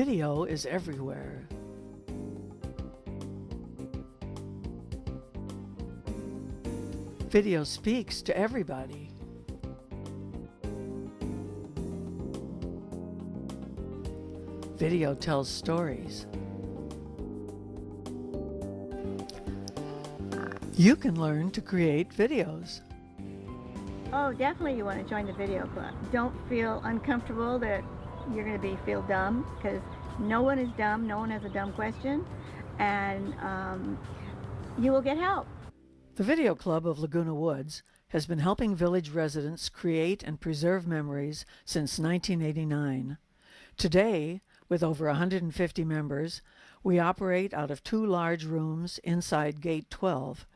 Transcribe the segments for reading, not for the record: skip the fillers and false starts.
Video is everywhere. Video speaks to everybody. Video tells stories. You can learn to create videos. Oh, definitely you want to join the video club. Don't feel uncomfortable that you're going to feel dumb, because no one is dumb, no one has a dumb question, and you will get help. The Video Club of Laguna Woods has been helping village residents create and preserve memories since 1989. Today, with over 150 members, we operate out of 2 large rooms inside Gate 12,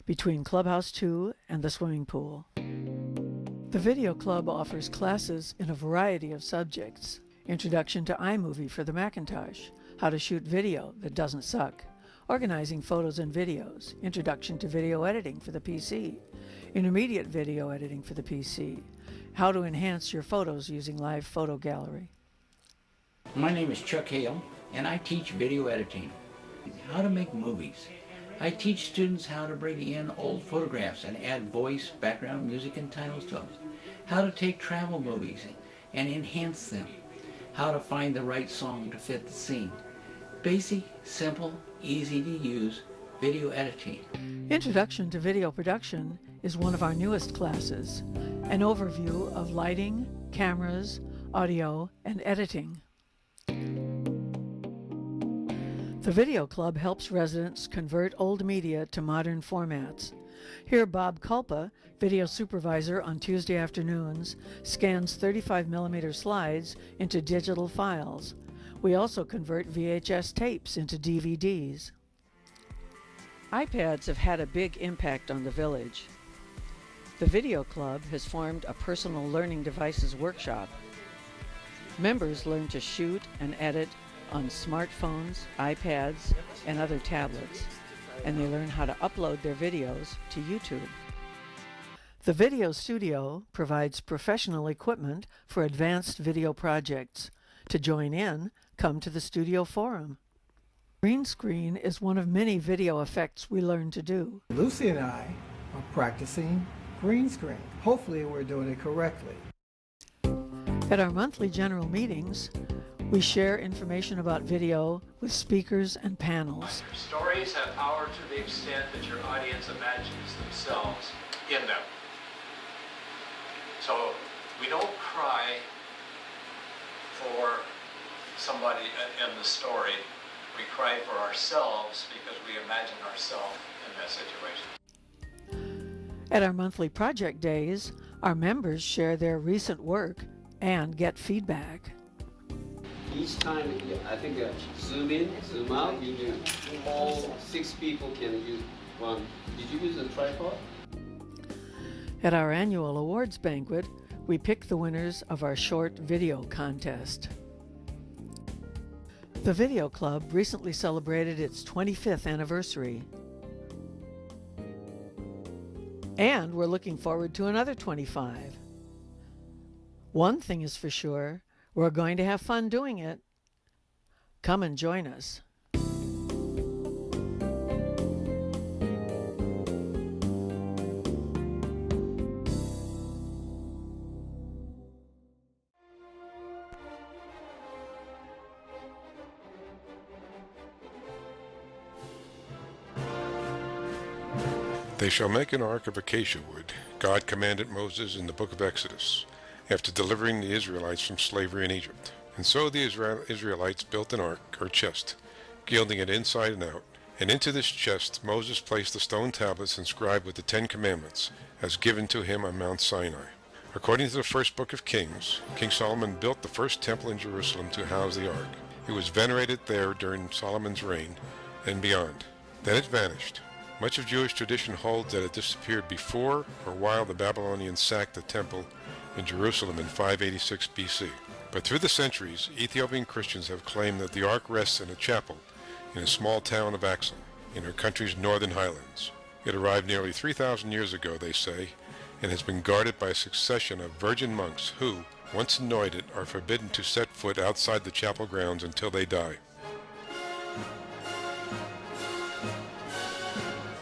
between Clubhouse 2 and the swimming pool. The Video Club offers classes in a variety of subjects: Introduction to iMovie for the Macintosh, how to shoot video that doesn't suck, organizing photos and videos, Introduction to video editing for the PC, Intermediate video editing for the PC, how to enhance your photos using Live Photo Gallery. My name is Chuck Hale, and I teach video editing, how to make movies. I teach students how to bring in old photographs and add voice, background, music, and titles to them. How to take travel movies and enhance them. How to find the right song to fit the scene. Basic, simple, easy to use video editing. Introduction to Video Production is one of our newest classes, an overview of lighting, cameras, audio, and editing. The Video Club helps residents convert old media to modern formats. Here, Bob Culpa, video supervisor on Tuesday afternoons, scans 35mm slides into digital files. We also convert VHS tapes into DVDs. iPads have had a big impact on the village. The Video Club has formed a personal learning devices workshop. Members learn to shoot and edit on smartphones, iPads, and other tablets, and they learn how to upload their videos to YouTube. The Video Studio provides professional equipment for advanced video projects. To join in, come to the studio forum. Green screen is one of many video effects we learn to do. Lucy and I are practicing green screen. Hopefully we're doing it correctly. At our monthly general meetings, we share information about video with speakers and panels. Stories have power to the extent that your audience imagines themselves in them. So we don't cry for somebody in the story. We cry for ourselves because we imagine ourselves in that situation. At our monthly project days, our members share their recent work and get feedback. Each time, I think zoom in, zoom out, you do all 6 people can use one. Did you use a tripod? At our annual awards banquet, we pick the winners of our short video contest. The Video Club recently celebrated its 25th anniversary. And we're looking forward to another 25. One thing is for sure, we're going to have fun doing it. Come and join us. They shall make an ark of acacia wood, God commanded Moses in the book of Exodus, after delivering the Israelites from slavery in Egypt. And so the Israelites built an ark, or chest, gilding it inside and out. And into this chest Moses placed the stone tablets inscribed with the 10 Commandments, as given to him on Mount Sinai. According to the first book of Kings, King Solomon built the first temple in Jerusalem to house the ark. It was venerated there during Solomon's reign and beyond. Then it vanished. Much of Jewish tradition holds that it disappeared before or while the Babylonians sacked the temple in Jerusalem in 586 BC. But through the centuries, Ethiopian Christians have claimed that the ark rests in a chapel in a small town of Axum, in our country's northern highlands. It arrived nearly 3,000 years ago, they say, and has been guarded by a succession of virgin monks who, once anointed, are forbidden to set foot outside the chapel grounds until they die.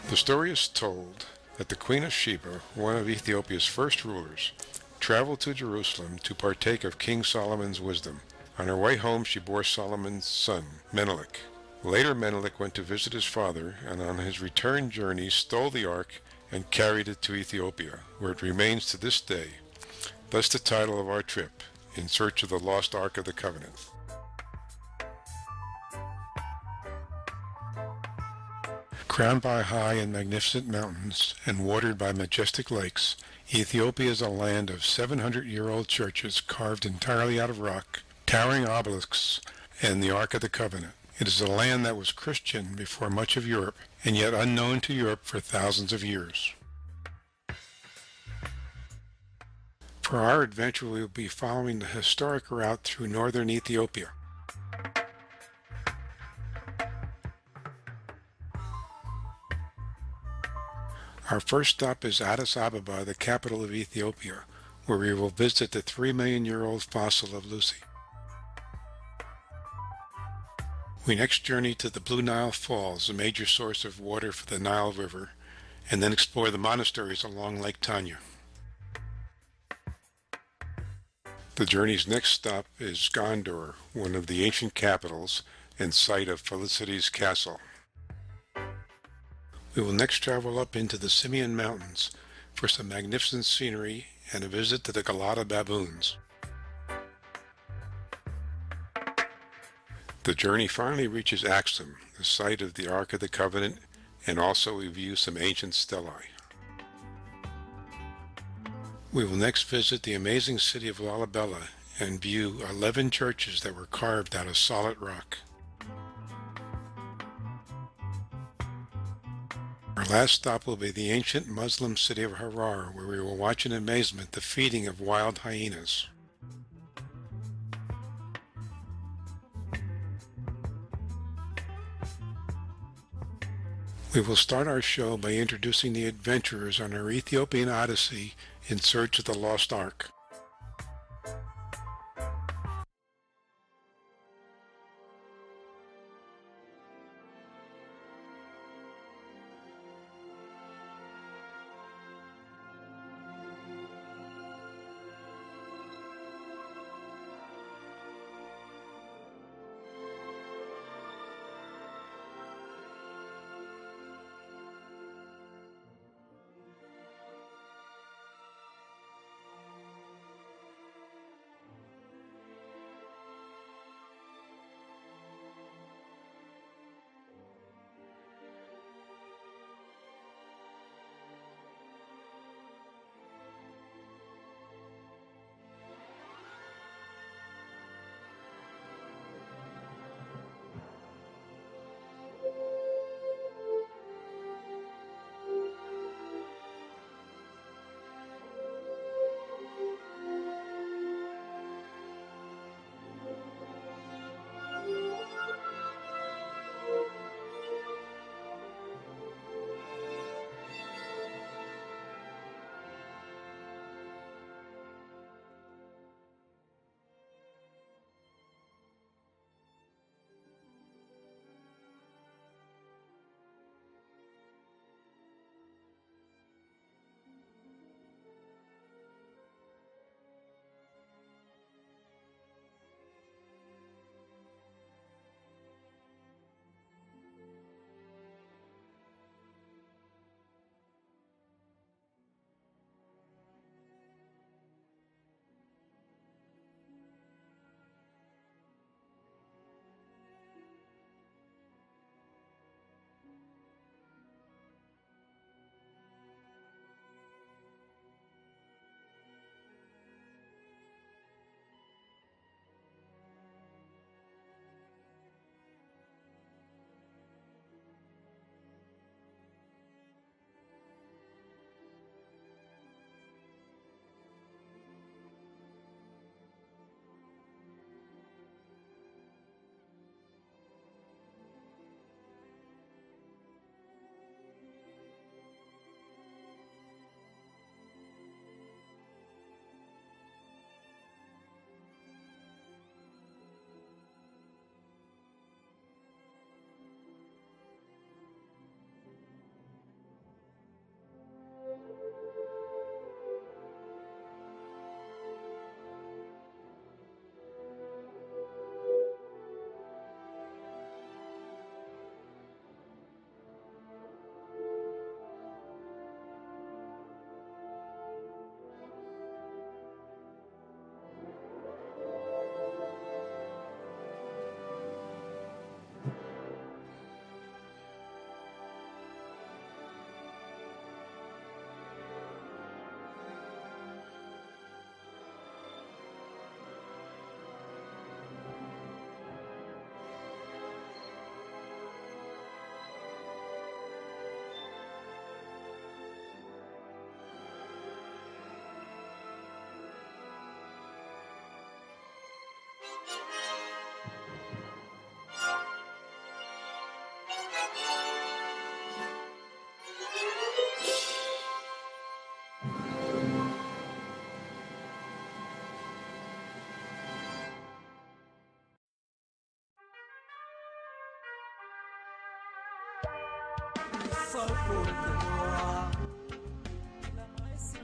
The story is told that the Queen of Sheba, one of Ethiopia's first rulers, traveled to Jerusalem to partake of King Solomon's wisdom. On her way home, she bore Solomon's son, Menelik. Later, Menelik went to visit his father, and on his return journey stole the ark and carried it to Ethiopia, where it remains to this day. Thus the title of our trip, In Search of the Lost Ark of the Covenant. Crowned by high and magnificent mountains and watered by majestic lakes, Ethiopia is a land of 700-year-old churches carved entirely out of rock, towering obelisks, and the Ark of the Covenant. It is a land that was Christian before much of Europe, and yet unknown to Europe for thousands of years. For our adventure, we will be following the historic route through northern Ethiopia. Our first stop is Addis Ababa, the capital of Ethiopia, where we will visit the 3-million-year-old fossil of Lucy. We next journey to the Blue Nile Falls, a major source of water for the Nile River, and then explore the monasteries along Lake Tanya. The journey's next stop is Gondor, one of the ancient capitals and site of Felicity's castle. We will next travel up into the Simeon Mountains for some magnificent scenery and a visit to the Galata baboons. The journey finally reaches Axum, the site of the Ark of the Covenant, and also we view some ancient stelae. We will next visit the amazing city of Lalibela and view 11 churches that were carved out of solid rock. Our last stop will be the ancient Muslim city of Harar, where we will watch in amazement the feeding of wild hyenas. We will start our show by introducing the adventurers on our Ethiopian odyssey in search of the lost Ark.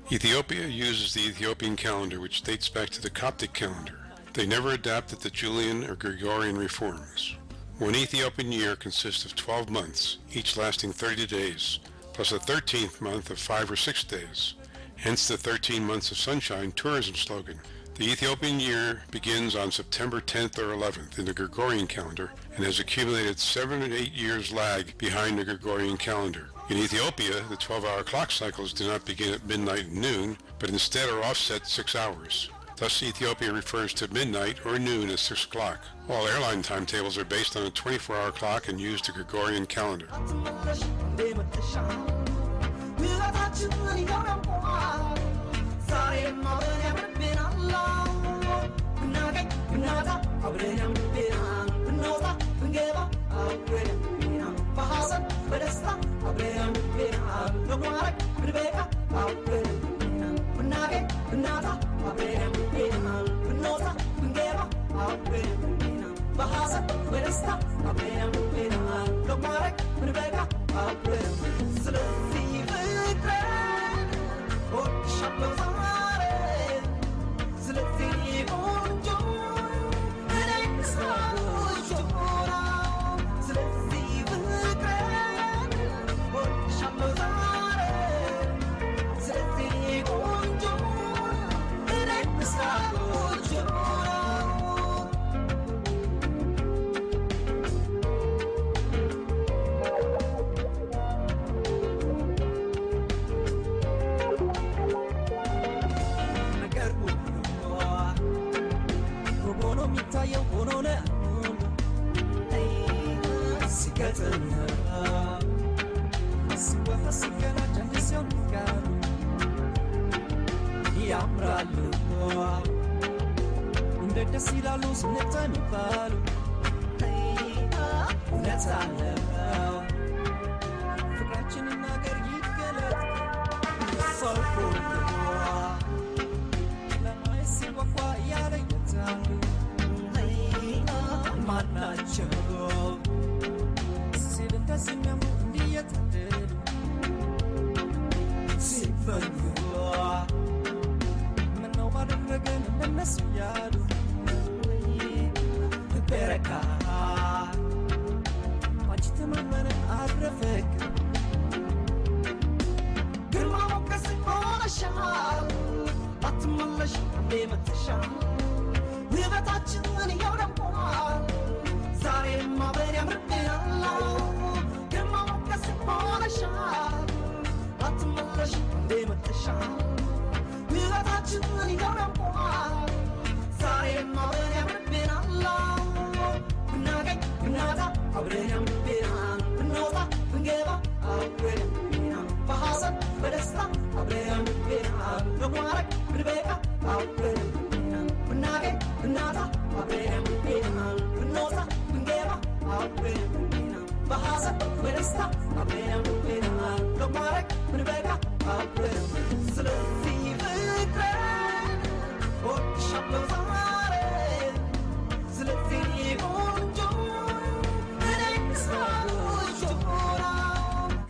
Ethiopia uses the Ethiopian calendar, which dates back to the Coptic calendar. They never adapted the Julian or Gregorian reforms. One Ethiopian year consists of 12 months, each lasting 30 days, plus a 13th month of 5 or 6 days. Hence the 13 months of sunshine tourism slogan. The Ethiopian year begins on September 10th or 11th in the Gregorian calendar and has accumulated 7 or 8 years lag behind the Gregorian calendar. In Ethiopia, the 12-hour clock cycles do not begin at midnight and noon, but instead are offset 6 hours. Thus, Ethiopia refers to midnight or noon as 6 o'clock. All airline timetables are based on a 24-hour clock and use the Gregorian calendar.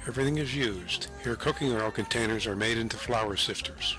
Everything is used. Here, cooking oil containers are made into flour sifters.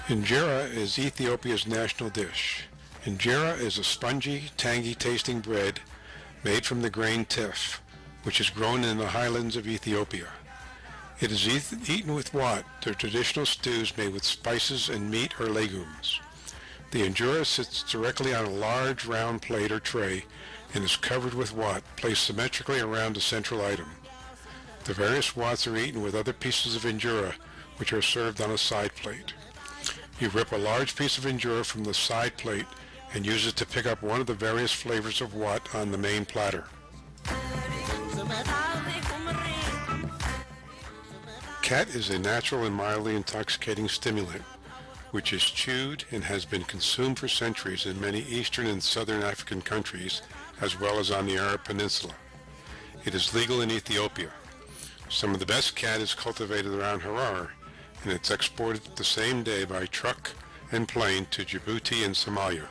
Injera is Ethiopia's national dish. Injera is a spongy, tangy-tasting bread made from the grain teff, which is grown in the highlands of Ethiopia. It is eaten with wat, the traditional stews made with spices and meat or legumes. The injera sits directly on a large round plate or tray and is covered with wat, placed symmetrically around a central item. The various wats are eaten with other pieces of injera, which are served on a side plate. You rip a large piece of injera from the side plate and use it to pick up one of the various flavors of wat on the main platter. Cat is a natural and mildly intoxicating stimulant, which is chewed and has been consumed for centuries in many eastern and southern African countries, as well as on the Arab Peninsula. It is legal in Ethiopia. Some of the best cat is cultivated around Harar, and it's exported the same day by truck and plane to Djibouti and Somalia.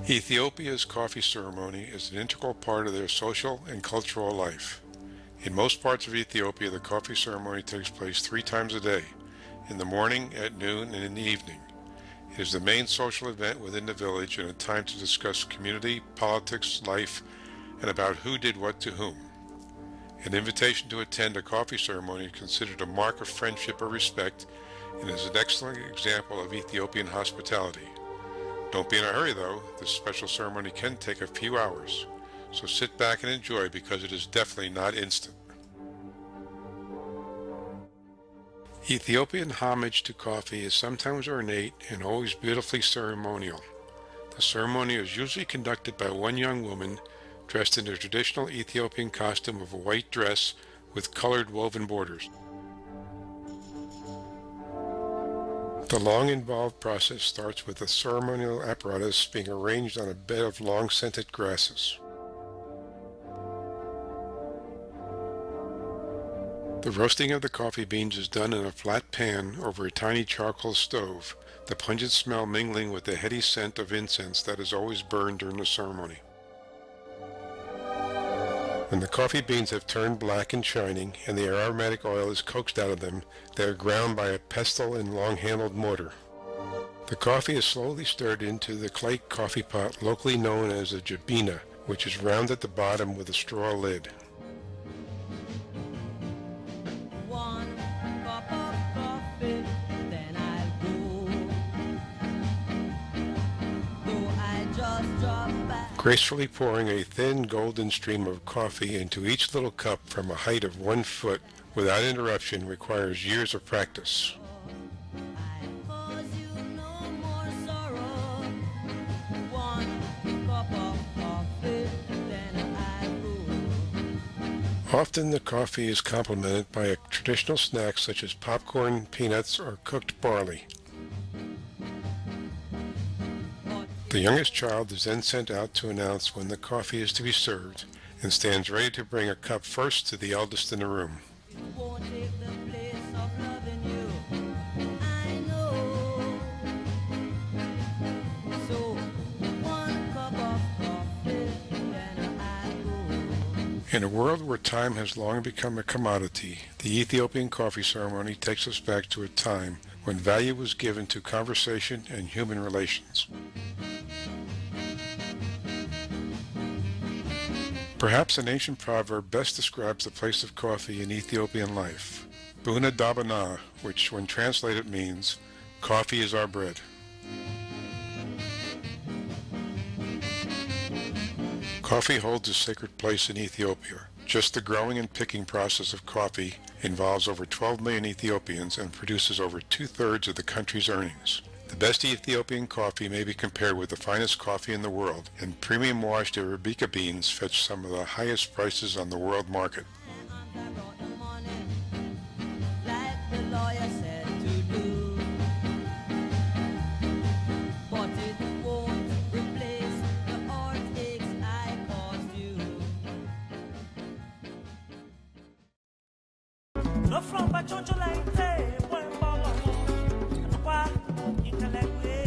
Ethiopia's coffee ceremony is an integral part of their social and cultural life. In most parts of Ethiopia, the coffee ceremony takes place 3 times a day, in the morning, at noon, and in the evening. It is the main social event within the village and a time to discuss community, politics, life, and about who did what to whom. An invitation to attend a coffee ceremony is considered a mark of friendship or respect and is an excellent example of Ethiopian hospitality. Don't be in a hurry though, this special ceremony can take a few hours, so sit back and enjoy because it is definitely not instant. Ethiopian homage to coffee is sometimes ornate and always beautifully ceremonial. The ceremony is usually conducted by one young woman dressed in a traditional Ethiopian costume of a white dress with colored woven borders. The long involved process starts with the ceremonial apparatus being arranged on a bed of long scented grasses. The roasting of the coffee beans is done in a flat pan over a tiny charcoal stove, the pungent smell mingling with the heady scent of incense that is always burned during the ceremony. When the coffee beans have turned black and shining and the aromatic oil is coaxed out of them, they are ground by a pestle and long-handled mortar. The coffee is slowly stirred into the clay coffee pot locally known as a jabina, which is round at the bottom with a straw lid. One cup of coffee, then I'll go. Though I just drop back. Gracefully pouring a thin golden stream of coffee into each little cup from a height of 1 foot without interruption requires years of practice. I'll cause you no more sorrow. One cup of coffee, then I'll go. Often the coffee is complemented by a traditional snack such as popcorn, peanuts, or cooked barley. The youngest child is then sent out to announce when the coffee is to be served and stands ready to bring a cup first to the eldest in the room. Won't take the place of loving you. I know. So, one cup of coffee, then I'll go. In a world where time has long become a commodity, the Ethiopian coffee ceremony takes us back to a time when value was given to conversation and human relations. Perhaps an ancient proverb best describes the place of coffee in Ethiopian life. Buna dabana, which when translated means, coffee is our bread. Coffee holds a sacred place in Ethiopia. Just the growing and picking process of coffee involves over 12 million Ethiopians and produces over two-thirds of the country's earnings. The best Ethiopian coffee may be compared with the finest coffee in the world, and premium washed Arabica beans fetch some of the highest prices on the world market. Like the lawyer said to do, but it won't replace the heartaches I caused you. No from Bachocho Laite, buen bolo, no pa, intelekwe.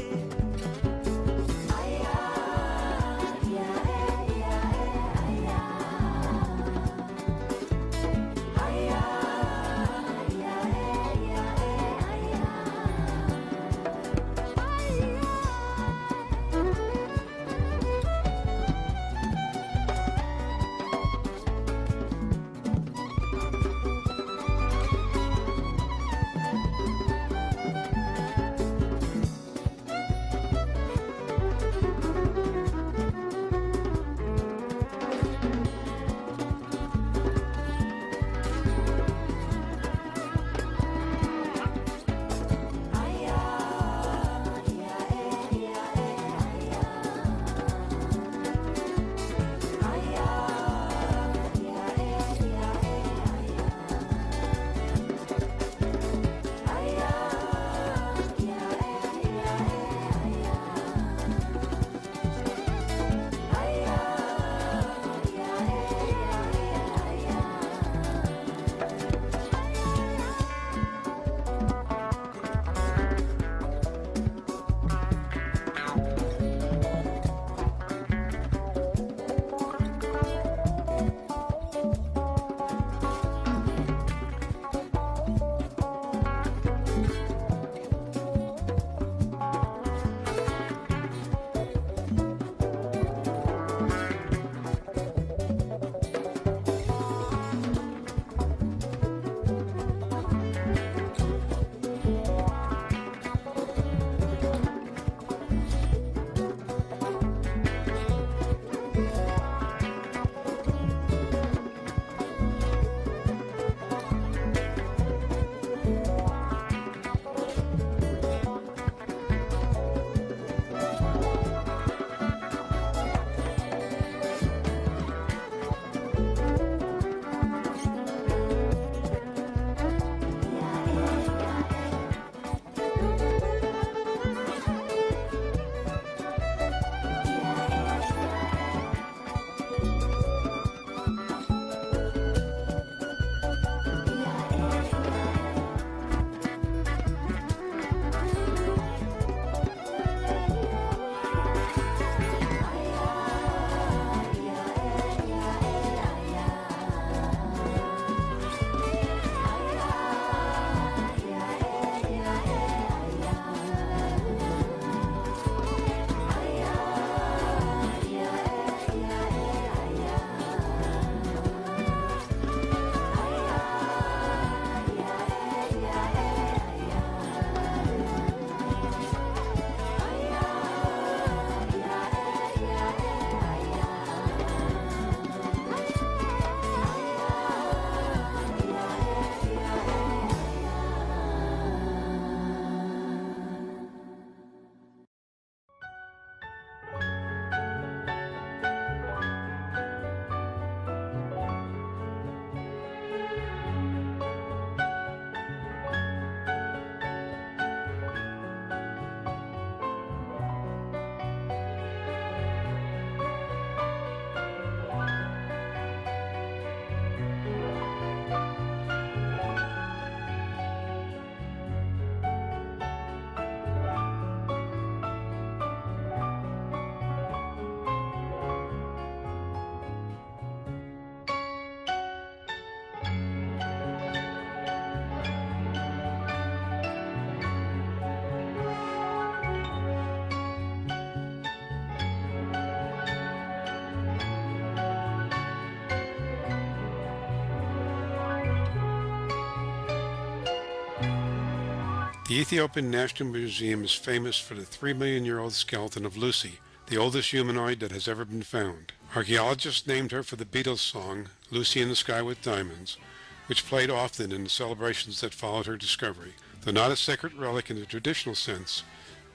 The Ethiopian National Museum is famous for the 3 million-year-old skeleton of Lucy, the oldest humanoid that has ever been found. Archaeologists named her for the Beatles song Lucy in the Sky with Diamonds, which played often in the celebrations that followed her discovery. Though not a sacred relic in the traditional sense,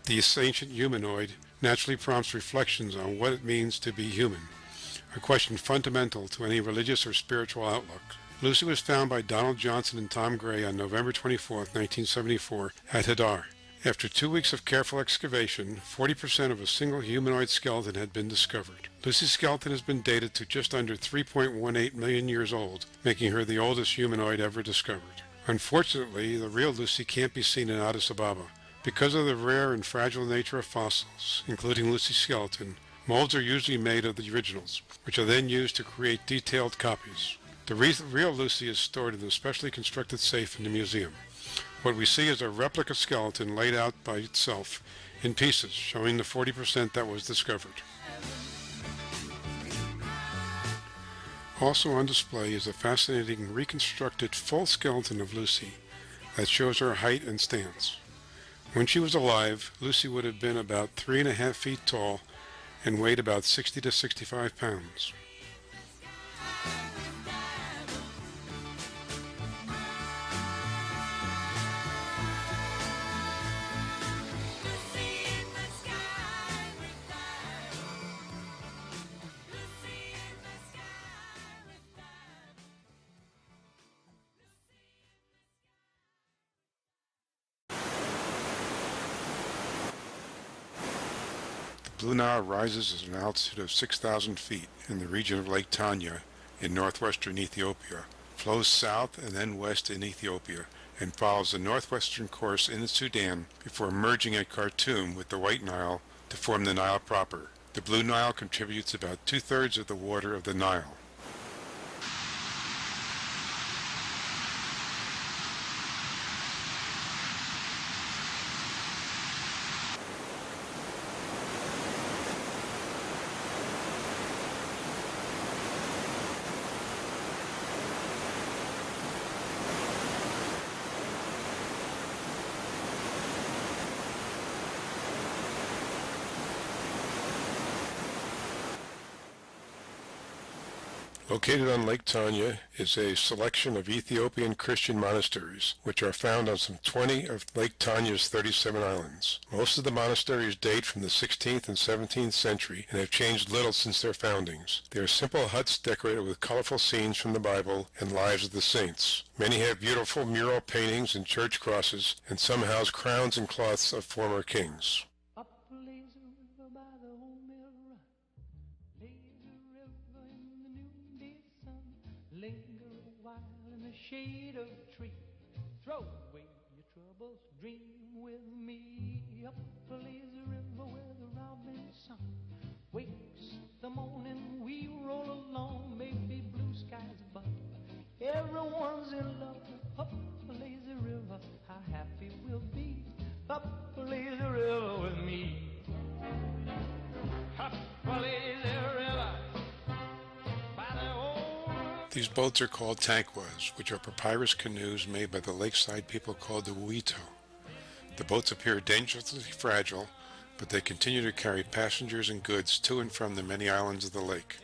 this ancient humanoid naturally prompts reflections on what it means to be human, a question fundamental to any religious or spiritual outlook. Lucy was found by Donald Johnson and Tom Gray on November 24, 1974, at Hadar. After 2 weeks of careful excavation, 40% of a single humanoid skeleton had been discovered. Lucy's skeleton has been dated to just under 3.18 million years old, making her the oldest humanoid ever discovered. Unfortunately, the real Lucy can't be seen in Addis Ababa. Because of the rare and fragile nature of fossils, including Lucy's skeleton, molds are usually made of the originals, which are then used to create detailed copies. The real Lucy is stored in a specially constructed safe in the museum. What we see is a replica skeleton laid out by itself in pieces, showing the 40% that was discovered. Also on display is a fascinating reconstructed full skeleton of Lucy that shows her height and stance. When she was alive, Lucy would have been about 3.5 feet tall and weighed about 60 to 65 pounds. The Blue Nile rises at an altitude of 6,000 feet in the region of Lake Tanya in northwestern Ethiopia, flows south and then west in Ethiopia, and follows the northwestern course in the Sudan before merging at Khartoum with the White Nile to form the Nile proper. The Blue Nile contributes about 2/3 of the water of the Nile. Located on Lake Tanya is a selection of Ethiopian Christian monasteries, which are found on some 20 of Lake Tanya's 37 islands. Most of the monasteries date from the 16th and 17th century and have changed little since their foundings. They are simple huts decorated with colorful scenes from the Bible and lives of the saints. Many have beautiful mural paintings and church crosses, and some house crowns and cloths of former kings. Shade of tree, throw away your troubles, dream with me. Up the lazy river where the robin's song wakes the morning, we roll along, maybe blue skies above. Everyone's in love. Up the lazy river, how happy we'll be. Up the lazy river with me. Up the lazy river. These boats are called tankwas, which are papyrus canoes made by the lakeside people called the Wuito. The boats appear dangerously fragile, but they continue to carry passengers and goods to and from the many islands of the lake.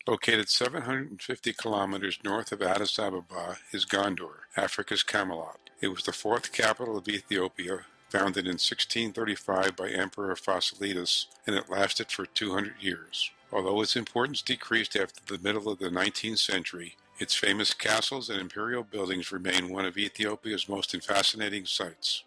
Located 750 kilometers north of Addis Ababa is Gondor, Africa's Camelot. It was the fourth capital of Ethiopia, founded in 1635 by Emperor Fasilides, and it lasted for 200 years. Although its importance decreased after the middle of the 19th century, its famous castles and imperial buildings remain one of Ethiopia's most fascinating sights.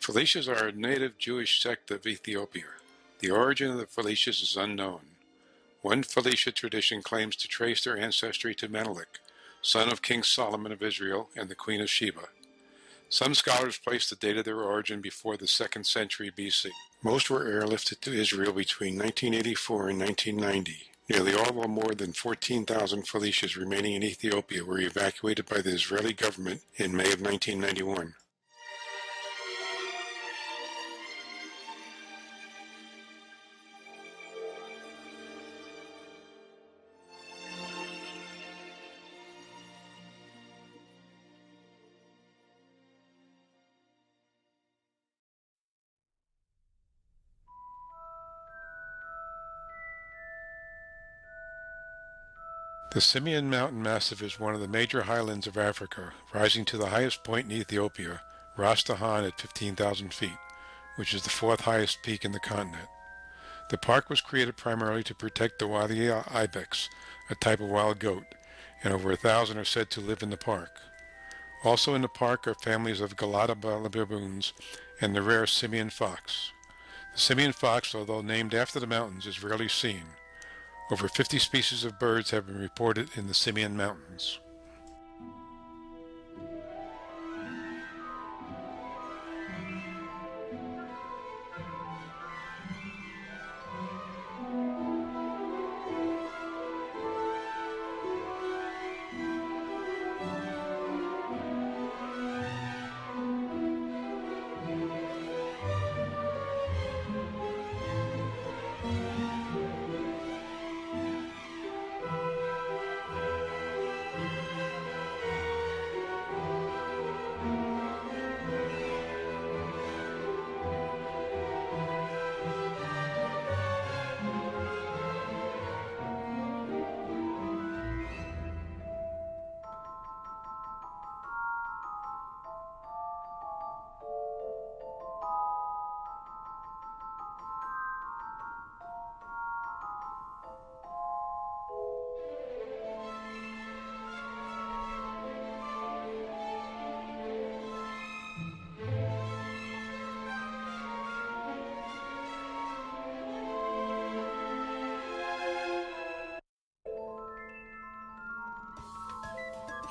Felicias are a native Jewish sect of Ethiopia. The origin of the Felicias is unknown. One Felicia tradition claims to trace their ancestry to Menelik, son of King Solomon of Israel and the Queen of Sheba. Some scholars place the date of their origin before the 2nd century BC. Most were airlifted to Israel between 1984 and 1990. Nearly all or more than 14,000 Felicias remaining in Ethiopia were evacuated by the Israeli government in May of 1991. The Simien Mountain Massif is one of the major highlands of Africa, rising to the highest point in Ethiopia, Ras Dahan at 15,000 feet, which is the 4th highest peak in the continent. The park was created primarily to protect the Walia ibex, a type of wild goat, and over 1,000 are said to live in the park. Also in the park are families of Galata baboons and the rare Simien fox. The Simien fox, although named after the mountains, is rarely seen. Over 50 species of birds have been reported in the Simien Mountains.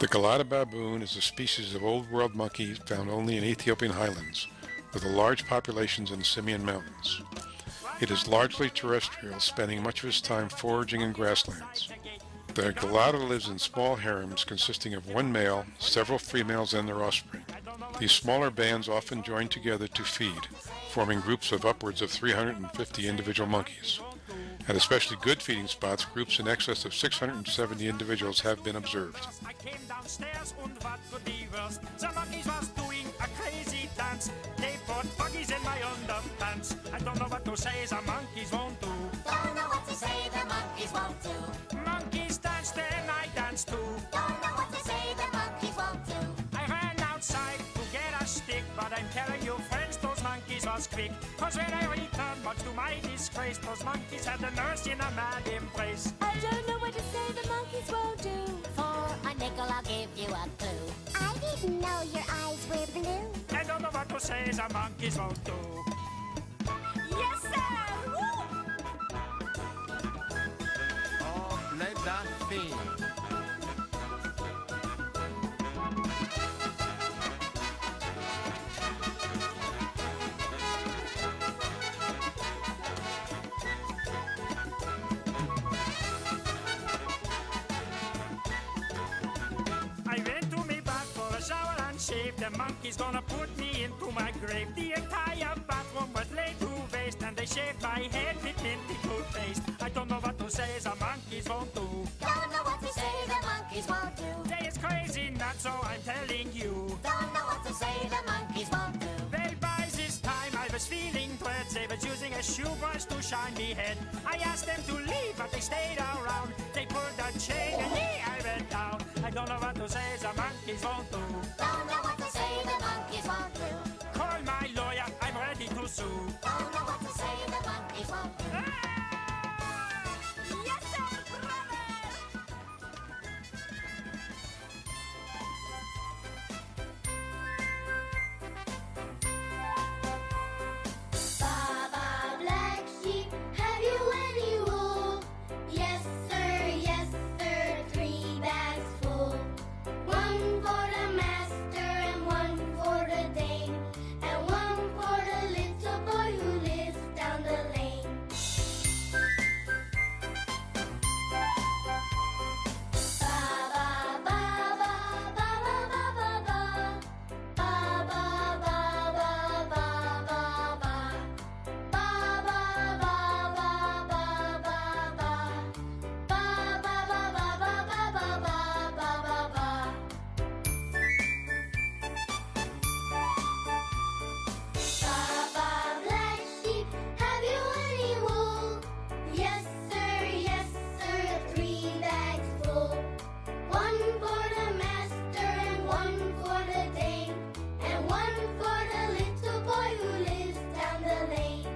The Galata baboon is a species of Old World monkey found only in Ethiopian highlands, with large populations in the Simien Mountains. It is largely terrestrial, spending much of its time foraging in grasslands. The Galata lives in small harems consisting of one male, several females, and their offspring. These smaller bands often join together to feed, forming groups of upwards of 350 individual monkeys. At especially good feeding spots, groups in excess of 670 individuals have been observed. I came downstairs and what could be worse? The monkeys was doing a crazy dance. They put buggies in my underpants. I don't know what to say, the monkeys won't do. Don't know what to say, the monkeys won't do. Monkeys dance, then I dance too. Don't know what to say, the monkeys won't do. I ran outside to get a stick, but I'm telling you friends, those monkeys was quick. Cause when I returned, much to my disgrace, those monkeys had the nurse in a mad embrace. I don't know what to say, the monkeys won't do. For a nickel, I'll give you a clue. I didn't know your eyes were blue. I don't know what to say, the monkeys won't do. Yes, sir! Woo! Oh, let that thing. I went to me bath for a shower and shave. The monkey's gonna put me into my grave. The entire bathroom was laid to waste, and they shaved my head with minty toothpaste. I don't know what to say, the monkeys won't do. Don't know what to say, the monkeys won't do. They is crazy nuts, so I'm telling you. Don't know what to say, the monkeys won't do. Well, by this time I was feeling dread. They was using a shoe brush to shine me head. I asked them to leave, but they stayed around. They pulled a chain and I went down. I don't know what to say, the monkeys won't do. Don't know what to say, the monkeys won't do. Call my lawyer, I'm ready to sue. Don't know what to say, the monkeys won't do. Yes, sir, brother! Baba Black Sheep, have you any wool? Yes sir, 3 bags full. One for the master and one for the dame, and one for the little boy who lives down the lane. Baba, baba, baba, baba, baba. Baba, baba, baba, baba. Baba, baba, baba, baba. Baba, baba, baba, baba, baba. Baba Black Sheep, have you any wool? Yes sir, 3 bags full. One for the master and one for the dame, and one for the little boy who lives down the lane.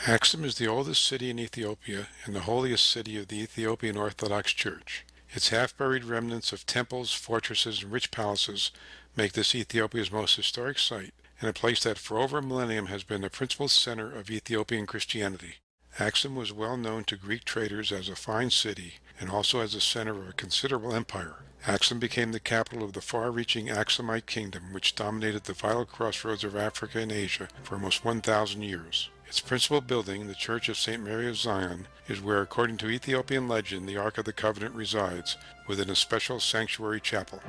Axum is the oldest city in Ethiopia and the holiest city of the Ethiopian Orthodox Church. Its half-buried remnants of temples, fortresses, and rich palaces make this Ethiopia's most historic site, and a place that for over a millennium has been the principal center of Ethiopian Christianity. Axum was well known to Greek traders as a fine city and also as the center of a considerable empire. Axum became the capital of the far-reaching Axumite kingdom, which dominated the vital crossroads of Africa and Asia for almost 1,000 years. Its principal building, the Church of St. Mary of Zion, is where, according to Ethiopian legend, the Ark of the Covenant resides, within a special sanctuary chapel.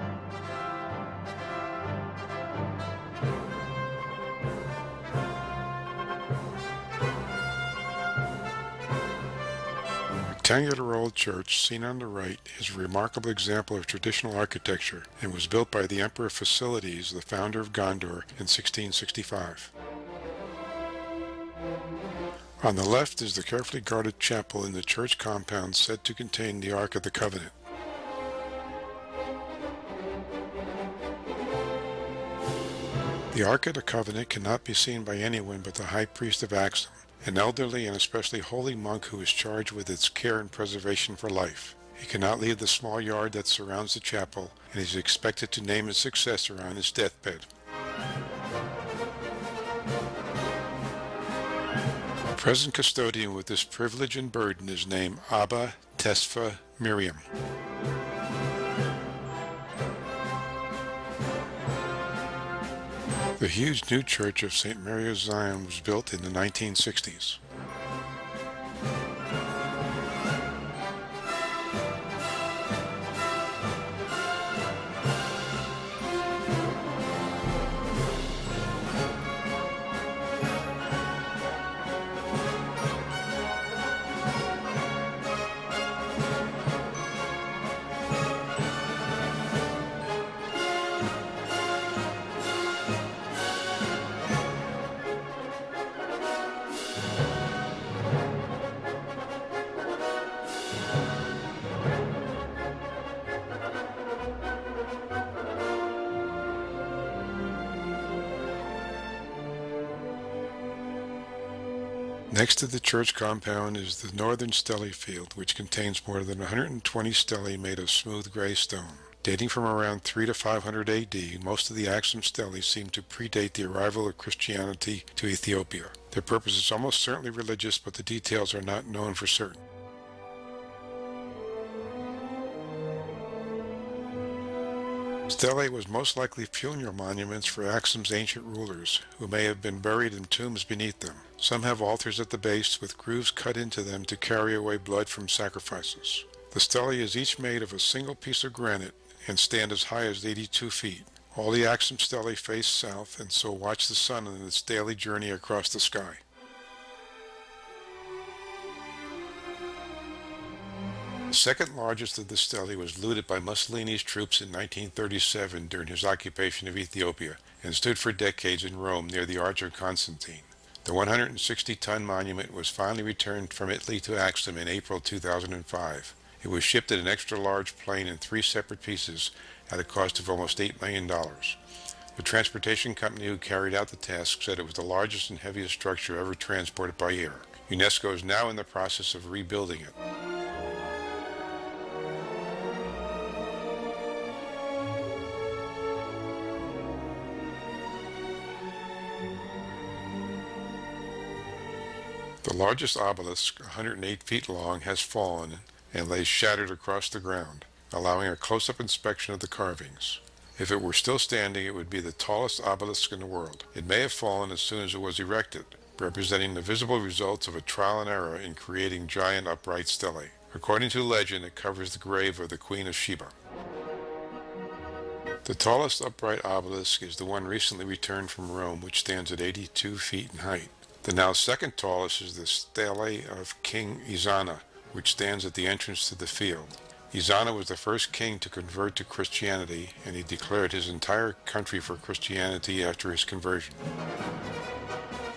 The rectangular old church, seen on the right, is a remarkable example of traditional architecture and was built by the Emperor Fasilides, the founder of Gondor, in 1665. On the left is the carefully guarded chapel in the church compound said to contain the Ark of the Covenant. The Ark of the Covenant cannot be seen by anyone but the High Priest of Axum, an elderly and especially holy monk who is charged with its care and preservation for life. He cannot leave the small yard that surrounds the chapel, and is expected to name his successor on his deathbed. The present custodian with this privilege and burden is named Abba Tesfa Miriam. The huge new church of St. Mary of Zion was built in the 1960s. Next to the church compound is the northern stele field, which contains more than 120 stele made of smooth gray stone. Dating from around 3 to 500 AD, most of the Axum stele seem to predate the arrival of Christianity to Ethiopia. Their purpose is almost certainly religious, but the details are not known for certain. Stelae was most likely funeral monuments for Axum's ancient rulers, who may have been buried in tombs beneath them. Some have altars at the base with grooves cut into them to carry away blood from sacrifices. The stelae is each made of a single piece of granite and stand as high as 82 feet. All the Axum stelae face south and so watch the sun in its daily journey across the sky. The second largest of the stelae was looted by Mussolini's troops in 1937 during his occupation of Ethiopia and stood for decades in Rome near the Arch of Constantine. The 160-ton monument was finally returned from Italy to Axum in April 2005. It was shipped in an extra-large plane in 3 separate pieces at a cost of almost $8 million. The transportation company who carried out the task said it was the largest and heaviest structure ever transported by air. UNESCO is now in the process of rebuilding it. The largest obelisk, 108 feet long, has fallen and lays shattered across the ground, allowing a close-up inspection of the carvings. If it were still standing, it would be the tallest obelisk in the world. It may have fallen as soon as it was erected, representing the visible results of a trial and error in creating giant upright stelae. According to legend, it covers the grave of the Queen of Sheba. The tallest upright obelisk is the one recently returned from Rome, which stands at 82 feet in height. The now second tallest is the stele of King Izana, which stands at the entrance to the field. Izana was the first king to convert to Christianity, and he declared his entire country for Christianity after his conversion.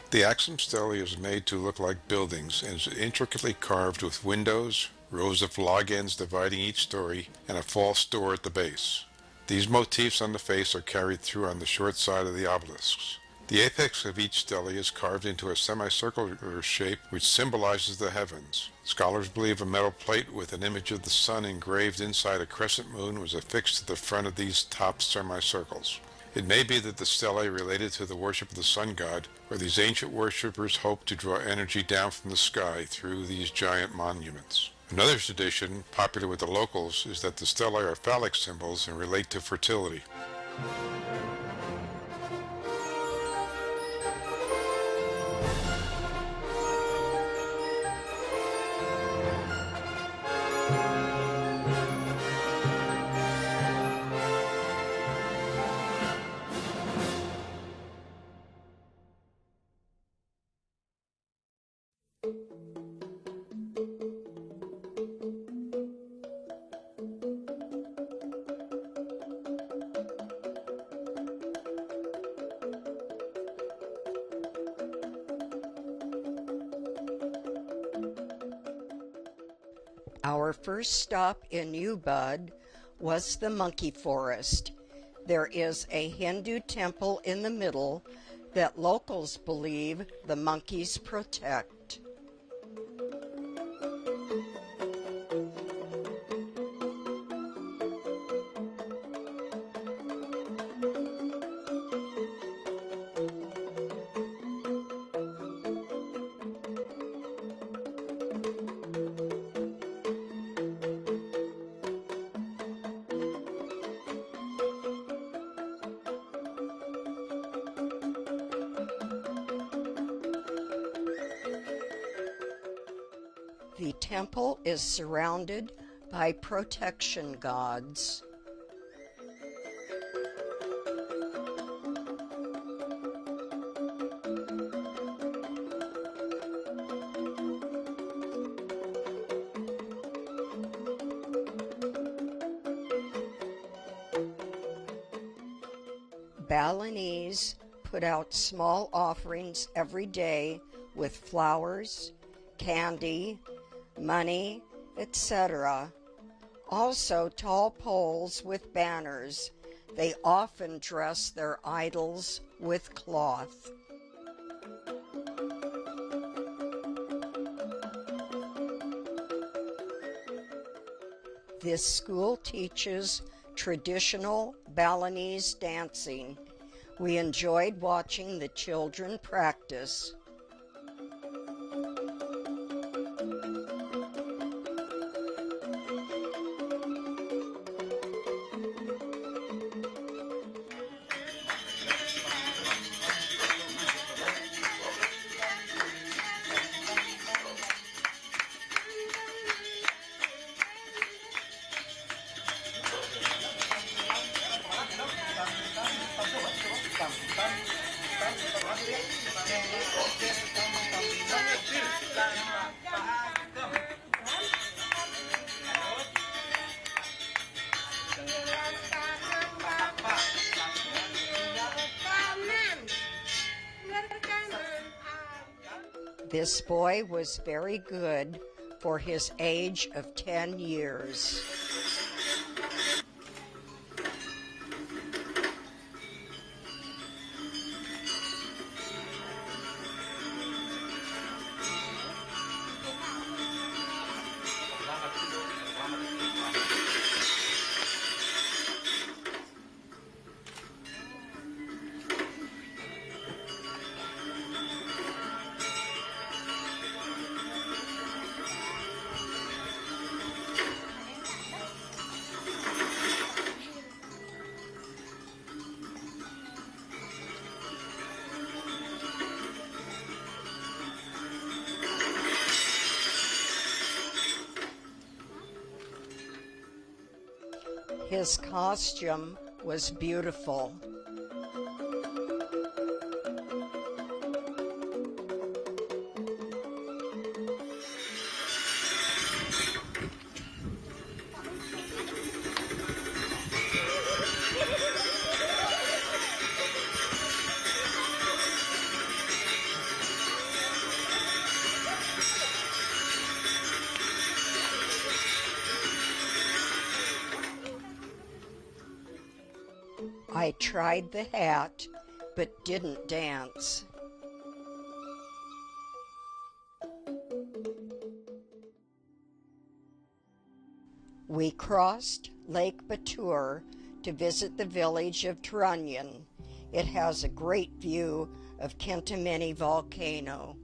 The Axum stele is made to look like buildings and is intricately carved with windows, rows of log ends dividing each story, and a false door at the base. These motifs on the face are carried through on the short side of the obelisks. The apex of each stele is carved into a semicircular shape which symbolizes the heavens. Scholars believe a metal plate with an image of the sun engraved inside a crescent moon was affixed to the front of these top semicircles. It may be that the stelae related to the worship of the sun god, or these ancient worshippers hoped to draw energy down from the sky through these giant monuments. Another tradition, popular with the locals, is that the stelae are phallic symbols and relate to fertility. Our first stop in Ubud was the monkey forest. There is a Hindu temple in the middle that locals believe the monkeys protect. The temple is surrounded by protection gods. Balinese put out small offerings every day with flowers, candy, money, etc. Also tall poles with banners. They often dress their idols with cloth. This school teaches traditional Balinese dancing. We enjoyed watching the children practice. This boy was very good for his age of 10 years. His costume was beautiful. I tried the hat, but didn't dance. We crossed Lake Batur to visit the village of Trunyan. It has a great view of Kintamani volcano.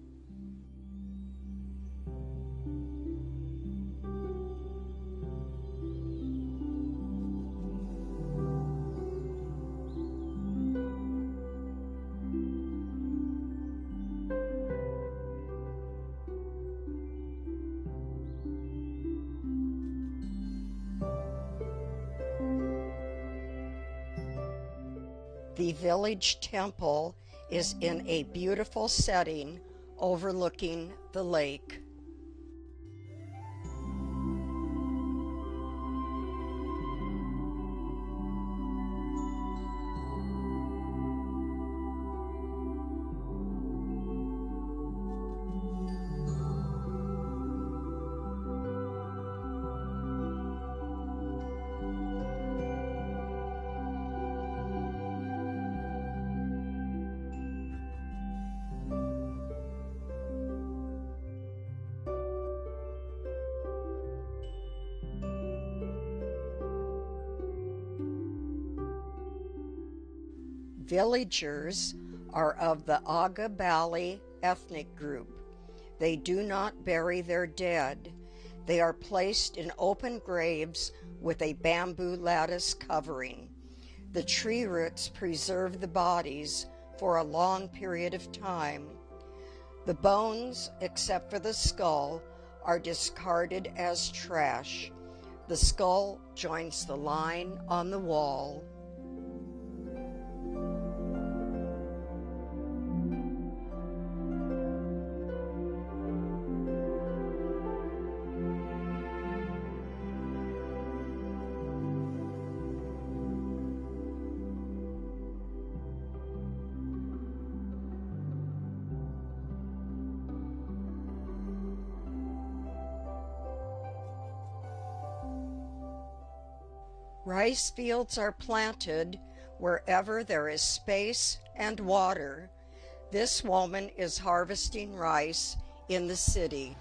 The village temple is in a beautiful setting overlooking the lake. Villagers are of the Aga Bali ethnic group. They do not bury their dead. They are placed in open graves with a bamboo lattice covering. The tree roots preserve the bodies for a long period of time. The bones, except for the skull, are discarded as trash. The skull joins the line on the wall. Rice fields are planted wherever there is space and water. This woman is harvesting rice in the city.